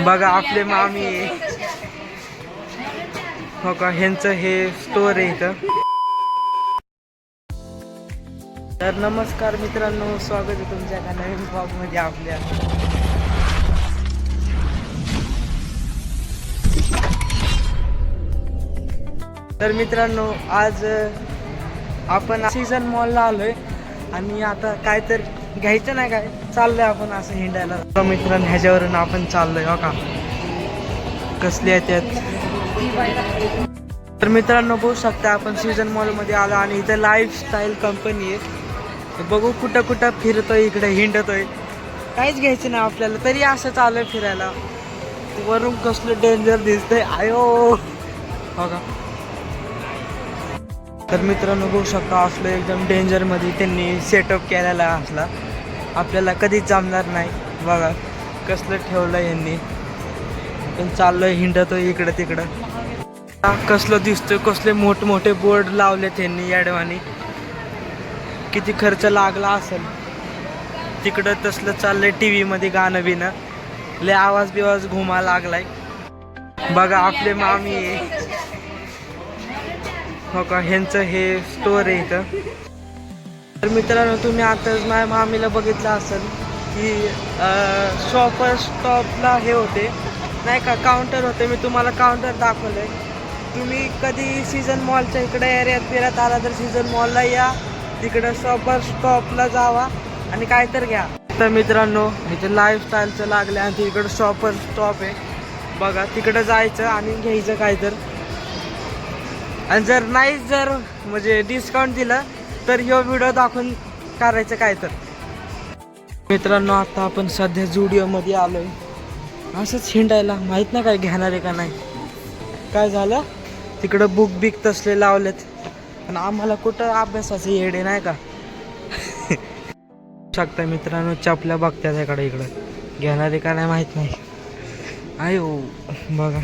बघा आपले मामी हो का, ह्यांचं हे स्टोर आहे इथं. तर नमस्कार मित्रांनो, स्वागत आहे तुमच्या एका नवीन ब्लॉगमध्ये आपल्या. तर मित्रांनो, आज आपण सीझन मॉलला आलोय आणि आता काय तर घ्यायचं नाही, काय चाललंय आपण असं हिंडायला. तर मित्रांनो, ह्याच्यावरून आपण चाललोय हो का, कसले आहेत त्यात. तर मित्रांनो बघू शकता, आपण सीझन मॉलमध्ये आलो आणि इथं लाईफस्टाईल कंपनी आहे. बघू कुठं कुठं फिरतोय, इकडे हिंडतोय, काहीच घ्यायचं नाही आपल्याला, तरी असं चालू आहे फिरायला. वरून कसलं डेंजर दिसतंय, आयो हो का. तर मित्रांनो बघू शकता, असलं एकदम डेंजरमध्ये त्यांनी सेटअप केलेला असला, आपल्याला कधीच जमणार नाही. बघा कसलं ठेवलं यांनी, पण चाललोय हिंडतोय इकडं तिकडं. कसलं दिसतोय, कसले मोठमोठे बोर्ड लावले त्यांनी याडवानी. किती खर्च लागला असेल तिकडं. तसलं चाललंय टी व्हीमध्ये गाणं बिणं, लय आवाज बिवाज घुमा लागलाय. बघा आपले मामी हो का, ह्यांचं हे स्टोर आहे इथं. तर मित्रांनो, तुम्ही आताच माझ्या मामीला बघितलं असेल की शॉपर स्टॉपला हे होते नाही का, काउंटर होते. मी तुम्हाला काउंटर दाखवलंय. तुम्ही कधी सीझन मॉलच्या इकडे एरियात फिरत आला तर सीझन मॉलला या, तिकडं शॉपर स्टॉपला जावा आणि काय तर घ्या. तर मित्रांनो, इथे लाईफस्टाईलचं लागलं आणि तिकडं शॉपर स्टॉप आहे बघा, तिकडं जायचं आणि घ्यायचं काय तर. आणि जर नाही, जर म्हणजे डिस्काउंट दिलं तर ह्यो व्हिडिओ दाखवून करायचं काय तर. मित्रांनो, आता आपण सध्या जुडिओमध्ये आलोय असंच हिंडायला, माहीत नाही काय घेणार आहे का नाही. काय झालं, तिकडं बुक बिक तसले लावलेत आणि आम्हाला कुठं अभ्यासाचे येडे नाही का. शकता मित्रांनो, चपल्या बघत्या त्याकडे, इकडं घेणार आहे का नाही माहीत नाही. आयो बघा,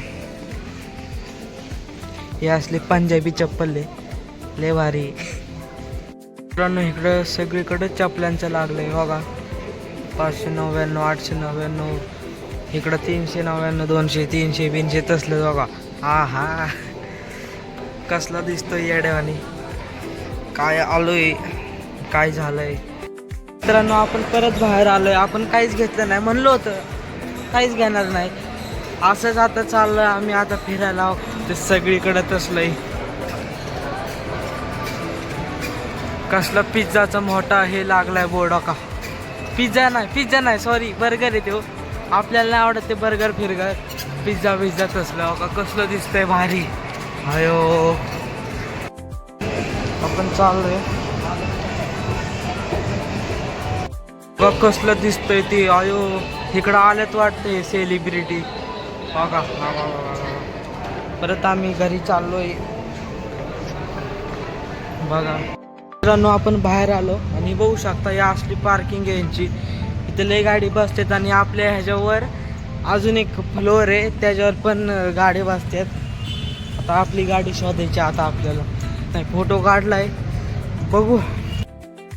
हे असले पंजाबी चप्पल लय भारी. मित्रांनो, इकडं सगळीकडे चपल्यांचं लागलंय बघा. 599, 899, इकडं 399, 200, 300, 200 तसलं बघा. हा हा, कसला दिसतोय येड्यावानी. काय आलोय, काय झालंय. मित्रांनो, आपण परत बाहेर आलोय. आपण काहीच घेतलं नाही, म्हणलं होतं काहीच घेणार नाही. असंच आता चाललंय आम्ही आता फिरायला. ते सगळीकडे तसलंय. कसला पिझ्झाचा मोठा हे लागलाय बोर्ड का. पिझ्झा नाही सॉरी, बर्गर आहे तो. आपल्याला नाही आवडत ते बर्गर फिरगर, पिझ्झा तसलं का. कसलं दिसतंय भारी. अयो आपण चाललोय बघ, कसलं दिसतंय ते. अयो इकडं आल्यात वाटतंय सेलिब्रिटी बघा. परत आम्ही घरी चाललोय बघा. मित्रांनो, आपण बाहेर आलो आणि बघू शकता, या असली पार्किंग आहे यांची. इथे लय गाडी बसतात आणि आपल्या ह्याच्यावर अजून एक फ्लोअर आहे, त्याच्यावर पण गाडी बसतात. आता आपली गाडी शोधायची आता आपल्याला. नाही, फोटो काढलाय बघू.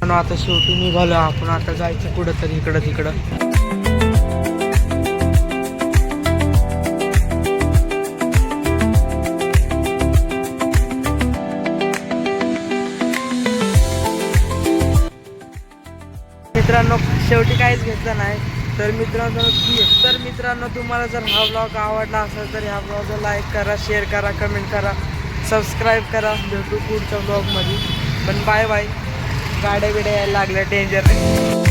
आता शेवटी निघालो आपण, आता जायचं कुठं तरी इकडं तिकडं. मित्रांनो, शेवटी काहीच घेतलं नाही. तर मित्रांनो, तुम्हाला जर हा ब्लॉग आवडला असेल तर ह्या ब्लॉगला लाईक करा, शेअर करा, कमेंट करा, सबस्क्राईब करा. भेटू पुढच्या ब्लॉगमध्ये. पण बाय बाय. गाड्या बिड्या यायला लागल्या डेंजर.